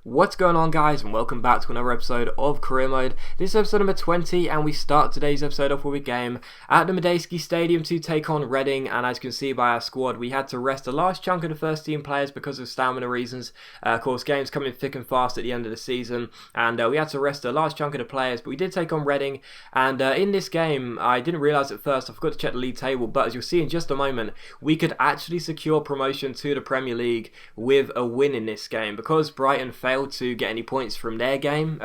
What's going on, guys, and welcome back to another episode of Career Mode. This is episode number 20, and we start today's episode off with a game at the Medeski Stadium to take on Reading. And as you can see by our squad, we had to rest a large chunk of the first team players because of stamina reasons. Of course, games coming thick and fast at the end of the season, and we had to rest a large chunk of the players, but we did take on Reading. And in this game, I didn't realise at first, I forgot to check the league table, but as you'll see in just a moment, we could actually secure promotion to the Premier League with a win in this game because Brighton failed to get any points from their game.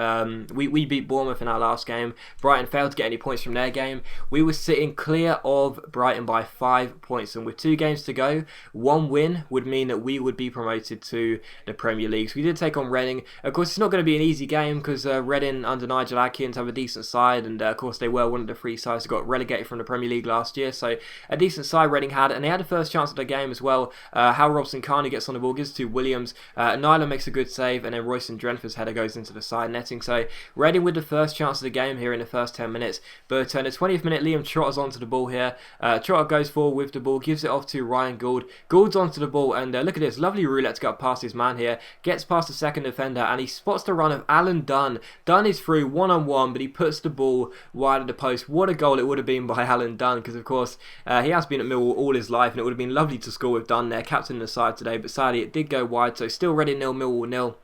We beat Bournemouth in our last game. Brighton failed to get any points from their game. We were sitting clear of Brighton by 5 points, and with 2 games to go, one win would mean that we would be promoted to the Premier League. So we did take on Reading. Of course, it's not going to be an easy game because Reading under Nigel Adkins have a decent side, and of course they were one of the 3 sides that got relegated from the Premier League last year. So a decent side Reading had, and they had the first chance of the game as well. How Robson-Kanu gets on the ball, gives to Williams. Nyland makes a good save, and then Royston Drenford's header goes into the side netting. So Reading with the first chance of the game here in the first 10 minutes. But in the 20th minute, Liam Trotter's onto the ball here. Trotter goes forward with the ball, gives it off to Ryan Gould. Gould's onto the ball, and look at this, lovely roulette to get past his man here. Gets past the second defender, and he spots the run of Alan Dunn. Dunn is through one-on-one, but he puts the ball wide of the post. What a goal it would have been by Alan Dunn, because of course he has been at Millwall all his life, and it would have been lovely to score with Dunn there, captain the side today, but sadly it did go wide. So still Reading 0, Millwall 0.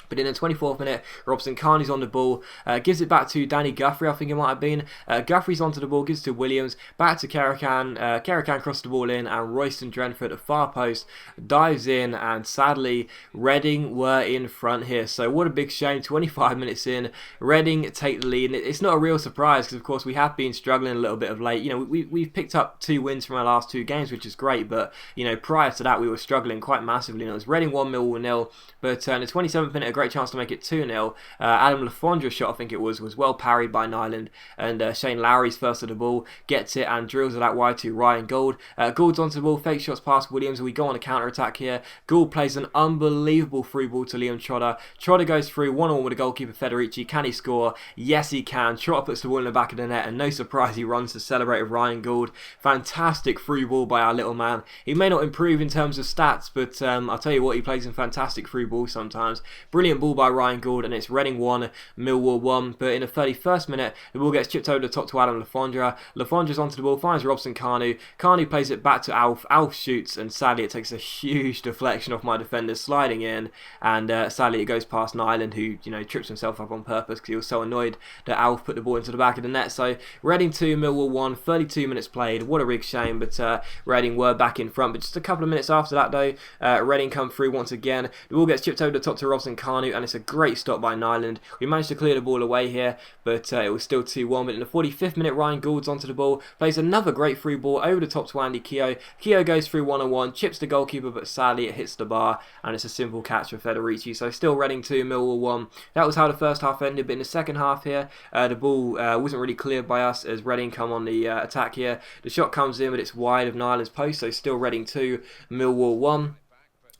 But in the 24th minute, Robson-Kanu's on the ball, gives it back to Danny Guthrie, I think it might have been. Guthrie's onto the ball, gives it to Williams, back to Karakan. Karakan crosses the ball in, and Royston Drenford at far post dives in, and sadly, Reading were in front here. So what a big shame, 25 minutes in, Reading take the lead. And it's not a real surprise because, of course, we have been struggling a little bit of late. You know, we've picked up 2 wins from our last 2 games, which is great, but, you know, prior to that, we were struggling quite massively. And it was Reading 1, Millwall 0, but in the 27th minute, a great chance to make it 2-0. Adam Lafondra's shot, I think it was well parried by Nyland, and Shane Lowry's first of the ball, gets it and drills it out wide to Ryan Gould. Gould's onto the ball, fake shots past Williams, and we go on a counter-attack here. Gould plays an unbelievable through ball to Liam Trotter. Trotter goes through one-on-one with the goalkeeper Federici. Can he score? Yes, he can. Trotter puts the ball in the back of the net, and no surprise, he runs to celebrate with Ryan Gould. Fantastic through ball by our little man. He may not improve in terms of stats, but I'll tell you what, he plays in fantastic through ball sometimes. Brilliant ball by Ryan Gould, and it's Reading 1, Millwall 1. But in the 31st minute, the ball gets chipped over the top to Adam Lafondra. Lafondra's onto the ball, finds Robson-Kanu. Kanu plays it back to Alf. Alf shoots, and sadly it takes a huge deflection off my defender, sliding in, and sadly it goes past Nyland, who, you know, trips himself up on purpose because he was so annoyed that Alf put the ball into the back of the net. So Reading 2, Millwall 1, 32 minutes played. What a big shame, but Reading were back in front. But just a couple of minutes after that, though, Reading come through once again. The ball gets chipped over the top to Robson-Kanu, and it's a great stop by Nyland. We managed to clear the ball away here, but it was still 2-1. But in the 45th minute, Ryan Gould's onto the ball, plays another great through ball over the top to Andy Keogh. Keogh goes through one-on-one, chips the goalkeeper, but sadly it hits the bar, and it's a simple catch for Federici. So still Reading 2, Millwall 1. That was how the first half ended, but in the second half here, the ball wasn't really cleared by us as Reading come on the attack here. The shot comes in, but it's wide of Nyland's post, so still Reading 2, Millwall 1.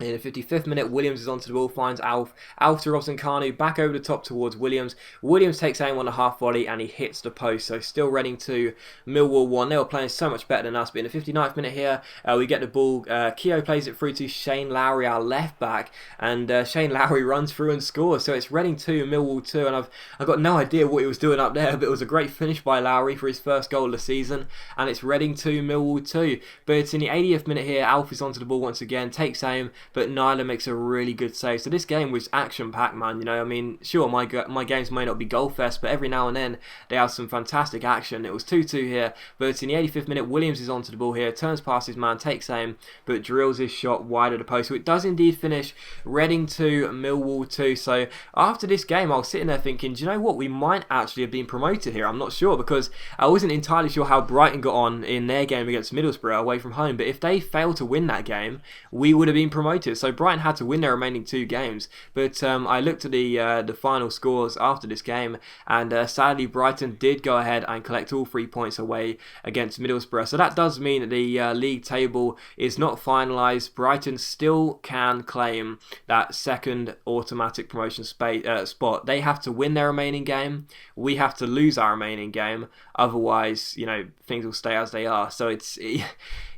In the 55th minute, Williams is onto the ball, finds Alf. Alf to Robson-Kanu, back over the top towards Williams. Williams takes aim on a half volley, and he hits the post. So still Reading 2, Millwall 1. They were playing so much better than us. But in the 59th minute here, we get the ball. Keogh plays it through to Shane Lowry, our left back. And Shane Lowry runs through and scores. So it's Reading 2, Millwall 2. And I've got no idea what he was doing up there. But it was a great finish by Lowry for his first goal of the season. And it's Reading 2, Millwall 2. But it's in the 80th minute here. Alf is onto the ball once again. Takes aim, but Nyland makes a really good save. So this game was action-packed, man. You know, I mean, sure, my games may not be goal-fest, but every now and then they have some fantastic action. It was 2-2 here, but in the 85th minute, Williams is onto the ball here, turns past his man, takes aim, but drills his shot wide of the post. So it does indeed finish Reading 2, Millwall 2. So after this game, I was sitting there thinking, do you know what? We might actually have been promoted here. I'm not sure, because I wasn't entirely sure how Brighton got on in their game against Middlesbrough away from home. But if they failed to win that game, we would have been promoted. So Brighton had to win their remaining 2 games, but I looked at the final scores after this game, and sadly Brighton did go ahead and collect all 3 points away against Middlesbrough. So that does mean that the league table is not finalised. Brighton still can claim that second automatic promotion spot. They have to win their remaining game. We have to lose our remaining game. Otherwise, you know, things will stay as they are. So it's, you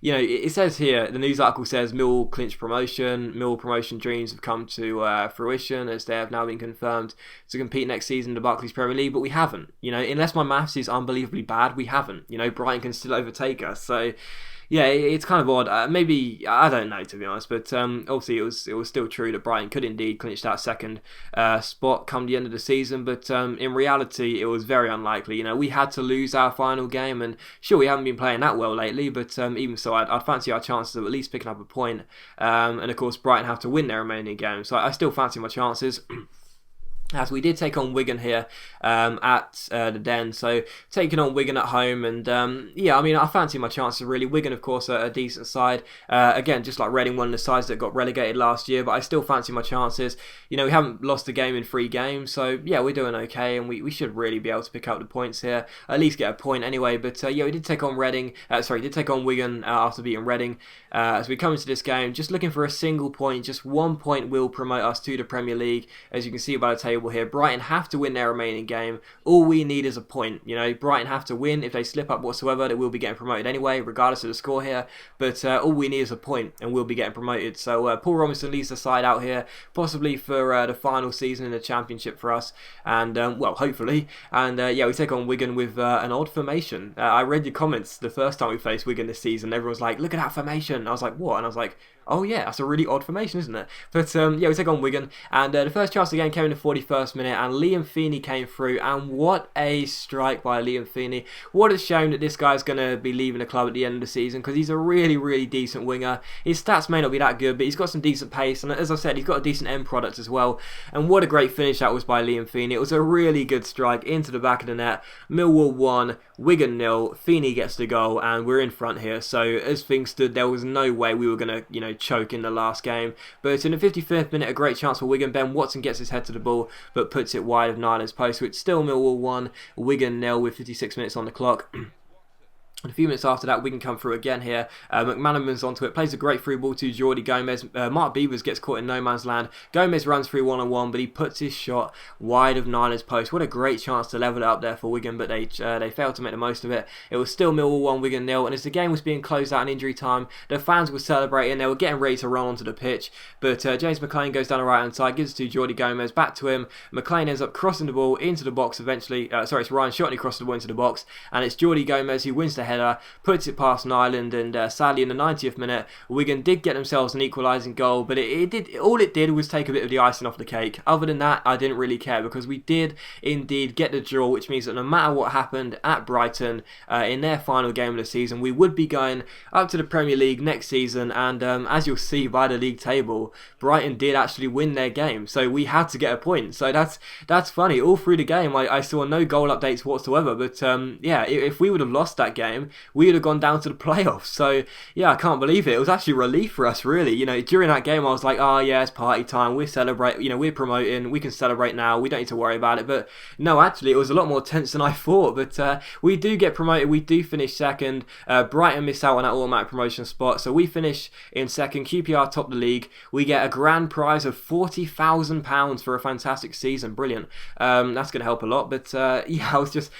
know, it says here, the news article says Millwall clinch promotion. promotion. Millwall promotion dreams have come to fruition as they have now been confirmed to compete next season in the Barclays Premier League, but we haven't. Unless my maths is unbelievably bad, we haven't. Brighton can still overtake us. So yeah, it's kind of odd. Maybe, I don't know, to be honest, but obviously it was still true that Brighton could indeed clinch that second spot come the end of the season, but in reality it was very unlikely. We had to lose our final game, and sure, we haven't been playing that well lately, but even so, I'd fancy our chances of at least picking up a point, and of course Brighton have to win their remaining game, so I still fancy my chances. As we did take on Wigan here at the Den, so taking on Wigan at home, and I fancy my chances really. Wigan, of course, are a decent side. Again, just like Reading, one of the sides that got relegated last year, but I still fancy my chances. We haven't lost a game in 3 games, so yeah, we're doing okay, and we should really be able to pick up the points here, at least get a point anyway. But we did take on Wigan after beating Reading. As we come into this game, just looking for a single point, just 1 point will promote us to the Premier League, as you can see by the table here. Brighton have to win their remaining game. All we need is a point. Brighton have to win. If they slip up whatsoever, they will be getting promoted anyway, regardless of the score here. But all we need is a point, and we'll be getting promoted. So Paul Robinson leads the side out here, possibly for the final season in the Championship for us, and hopefully. And we take on Wigan with an odd formation. I read your comments the first time we faced Wigan this season. Everyone was like, "Look at that formation." I was like, "What?" And I was like, "Oh yeah, that's a really odd formation, isn't it?" But we take on Wigan, and the first chance of the game came in the 41st minute, and Liam Feeney came through, and what a strike by Liam Feeney. What a shame that this guy's going to be leaving the club at the end of the season, because he's a really, really decent winger. His stats may not be that good, but he's got some decent pace, and as I said, he's got a decent end product as well. And what a great finish that was by Liam Feeney. It was a really good strike into the back of the net. Millwall 1, Wigan 0. Feeney gets the goal, and we're in front here. So as things stood, there was no way we were going to, choke in the last game. But in the 55th minute, a great chance for Wigan. Ben Watson gets his head to the ball, but puts it wide of Nyland's post. So it's still Millwall 1, Wigan 0 with 56 minutes on the clock. And a few minutes after that, we can come through again here. McManaman's onto it, plays a great through ball to Jordi Gomez. Mark Beavers gets caught in no man's land. Gomez runs through one-on-one, but he puts his shot wide of Nyland's post. What a great chance to level it up there for Wigan, but they failed to make the most of it. It was still Millwall 1, Wigan 0, and as the game was being closed out in injury time, the fans were celebrating. They were getting ready to run onto the pitch, but James McLean goes down the right-hand side, gives it to Jordi Gomez, back to him. McLean ends up crossing the ball into the box eventually. It's Ryan Shotney crossed the ball into the box, and it's Jordi Gomez who wins the header, puts it past Nyland, and sadly in the 90th minute, Wigan did get themselves an equalising goal, but all it did was take a bit of the icing off the cake. Other than that, I didn't really care, because we did indeed get the draw, which means that no matter what happened at Brighton in their final game of the season, we would be going up to the Premier League next season, and as you'll see by the league table, Brighton did actually win their game, so we had to get a point. So that's funny. All through the game, I saw no goal updates whatsoever, but if we would have lost that game, we would have gone down to the playoffs. So yeah, I can't believe it. It was actually a relief for us, really. During that game I was like, oh yeah, it's party time, we're celebrating, we're promoting, we can celebrate now, we don't need to worry about it. But no, actually it was a lot more tense than I thought. But we do get promoted, we do finish second. Brighton miss out on that automatic promotion spot, so we finish in second. QPR top the league. We get a grand prize of £40,000 for a fantastic season. Brilliant. That's going to help a lot. But I just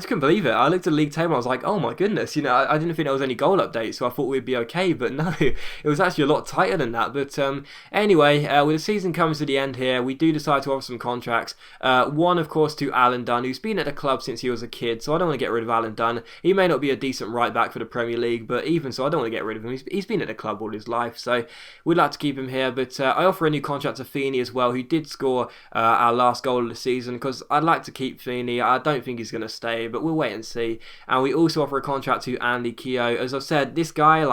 couldn't believe it. I looked at the league table and I was like, oh my goodness, I didn't think there was any goal updates, so I thought we'd be okay, but no, it was actually a lot tighter than that. But anyway, with the season coming to the end here, we do decide to offer some contracts. One, of course, to Alan Dunn, who's been at the club since he was a kid, so I don't want to get rid of Alan Dunn. He may not be a decent right back for the Premier League, but even so, I don't want to get rid of him. He's been at the club all his life, so we'd like to keep him here. But I offer a new contract to Feeney as well, who did score our last goal of the season, because I'd like to keep Feeney. I don't think he's going to stay, but we'll wait and see. And we also offer a contract to Andy Keogh. As I've said, this guy,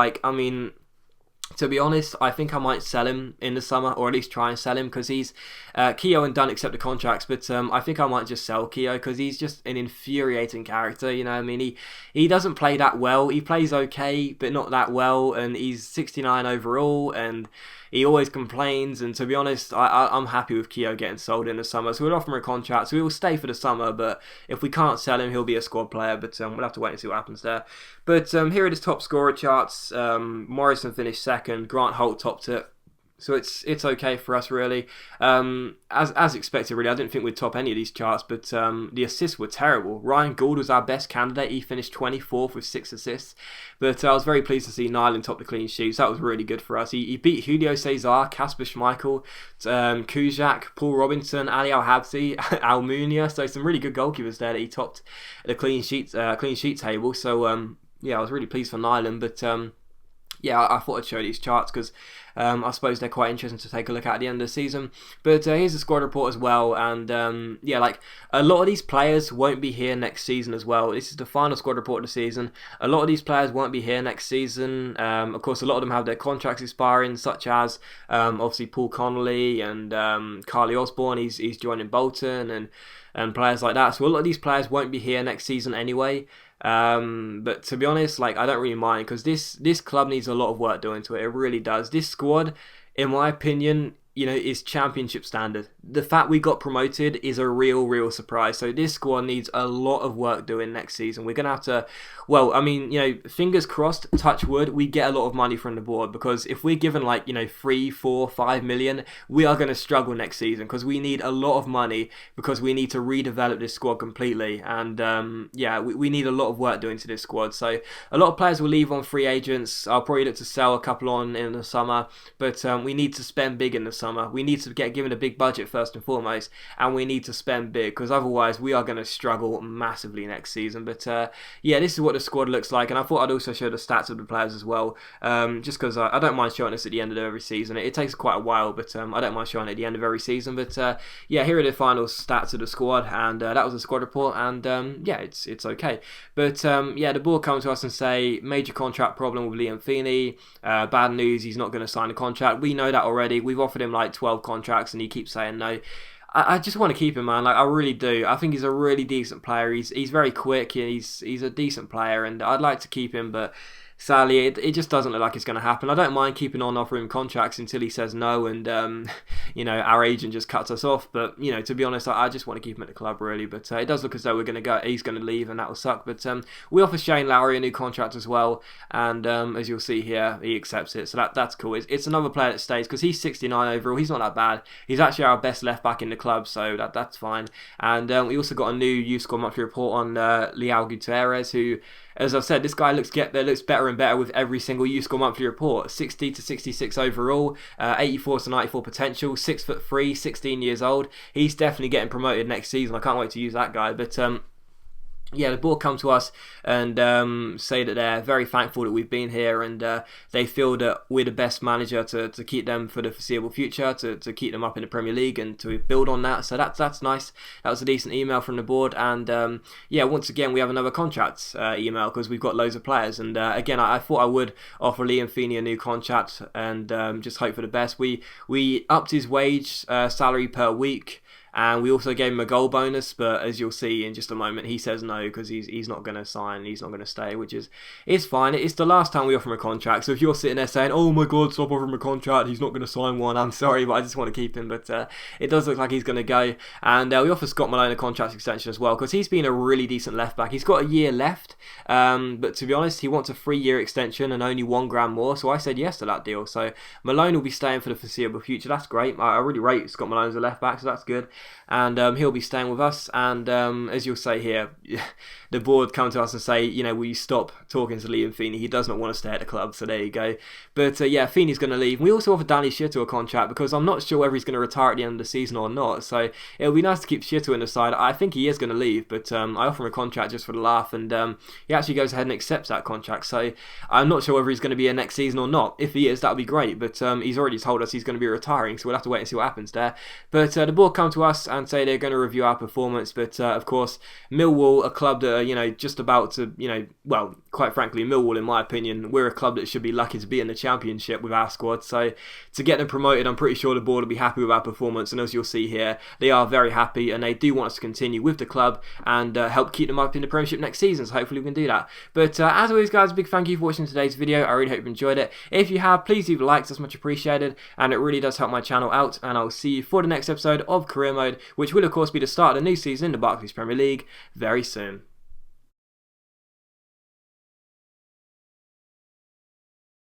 to be honest, I think I might sell him in the summer, or at least try and sell him, because he's Keogh and Dunn accept the contracts, but I think I might just sell Keogh, because he's just an infuriating character. He doesn't play that well. He plays okay, but not that well, and he's 69 overall, and he always complains. And to be honest, I'm happy with Keogh getting sold in the summer, so we'll offer him a contract, so he will stay for the summer. But if we can't sell him, he'll be a squad player, but we'll have to wait and see what happens there. But here are his top scorer charts. Morrison finished second, Grant Holt topped it, So it's okay for us, really. As expected, really. I didn't think we'd top any of these charts, but the assists were terrible. Ryan Gould was our best candidate. He finished 24th with 6 assists. But I was very pleased to see Nyland top the clean sheets. That was really good for us. He beat Julio Cesar, Kasper Schmeichel, Kuzak, Paul Robinson, Ali Al-Habsi, Almunia. So some really good goalkeepers there that he topped the clean sheet table. So yeah, I was really pleased for Nyland. But yeah, I thought I'd show these charts because I suppose they're quite interesting to take a look at the end of the season. But here's the squad report as well, and yeah, like a lot of these players won't be here next season as well. This is the final squad report of the season. A lot of these players won't be here next season. Of course, a lot of them have their contracts expiring, such as obviously Paul Connolly and Carly Osborne. He's joining Bolton and players like that. So a lot of these players won't be here next season anyway. But to be honest, like I don't really mind because this club needs a lot of work doing to it. It really does. This squad, in my opinion, you know, is championship standard. The fact we got promoted is a real surprise. So this squad needs a lot of work doing next season. We're going to have to, well, I mean, you know, fingers crossed, touch wood, we get a lot of money from the board, because if we're given like, you know, 3, 4, 5 million, we are going to struggle next season because we need a lot of money because we need to redevelop this squad completely. And yeah, we need a lot of work doing to this squad. So a lot of players will leave on free agents. I'll probably look to sell a couple on in the summer, but we need to spend big in the summer. We need to get given a big budget first and foremost, and we need to spend big because otherwise we are going to struggle massively next season. But yeah, this is what the squad looks like, and I thought I'd also show the stats of the players as well, just because I don't mind showing this at the end of every season. It takes quite a while, but I don't mind showing it at the end of every season. But yeah, here are the final stats of the squad, and that was the squad report, and yeah, it's okay. But yeah, the board come to us and say major contract problem with Liam Feeney. Bad news, he's not going to sign a contract. We know that already. We've offered him like 12 contracts and he keeps saying no. I just want to keep him, man. Like I really do. I think he's a really decent player. He's very quick. He's a decent player, and I'd like to keep him, but sadly, it just doesn't look like it's going to happen. I don't mind keeping on offering contracts until he says no, and you know, our agent just cuts us off. But you know, to be honest, I just want to keep him at the club really. But it does look as though he's going to leave, and that will suck. But we offer Shane Lowry a new contract as well, and as you'll see here, he accepts it. So that's cool. It's another player that stays because he's 69 overall. He's not that bad. He's actually our best left back in the club, so that's fine. And we also got a new youth squad monthly report on Leal Gutierrez, who, as I've said, this guy looks better and better with every single youth score monthly report. 60 to 66 overall, 84 to 94 potential, 6'3", 16 years old. He's definitely getting promoted next season. I can't wait to use that guy. But yeah, the board come to us and say that they're very thankful that we've been here, and they feel that we're the best manager to keep them for the foreseeable future, to keep them up in the Premier League and to build on that. So that's nice. That was a decent email from the board, and yeah, once again we have another contract email because we've got loads of players. And again, I thought I would offer Liam Feeney a new contract and just hope for the best. We upped his wage salary per week. And we also gave him a goal bonus, but as you'll see in just a moment, he says no because he's not going to sign, he's not going to stay, which is fine. It's the last time we offer him a contract, so if you're sitting there saying, oh my god, stop offering him a contract, he's not going to sign one, I'm sorry, but I just want to keep him. But it does look like he's going to go. And we offer Scott Malone a contract extension as well because he's been a really decent left back. He's got a year left, but to be honest, he wants a 3-year extension and only $1 grand more, so I said yes to that deal. So Malone will be staying for the foreseeable future. That's great. I really rate Scott Malone as a left back, so that's good. And he'll be staying with us. And as you'll say here, the board come to us and say, you know, will you stop talking to Liam Feeney? He does not want to stay at the club, so there you go. But yeah, Feeney's going to leave. We also offered Danny Schittel a contract because I'm not sure whether he's going to retire at the end of the season or not. So it'll be nice to keep Schittel in the side. I think he is going to leave, but I offer him a contract just for the laugh, and he actually goes ahead and accepts that contract. So I'm not sure whether he's going to be here next season or not. If he is, that would be great. But he's already told us he's going to be retiring, so we'll have to wait and see what happens there. But the board come to us and say they're going to review our performance. But of course, Millwall, a club that are, you know, just about to, you know, well, quite frankly, Millwall, in my opinion, we're a club that should be lucky to be in the Championship with our squad. So to get them promoted, I'm pretty sure the board will be happy with our performance. And as you'll see here, they are very happy, and they do want us to continue with the club and help keep them up in the Premiership next season. So hopefully we can do that. But as always, guys, a big thank you for watching today's video. I really hope you enjoyed it. If you have, please leave a like. That's much appreciated, and it really does help my channel out. And I'll see you for the next episode of Career Mode, which will of course be the start of the new season in the Barclays Premier League very soon.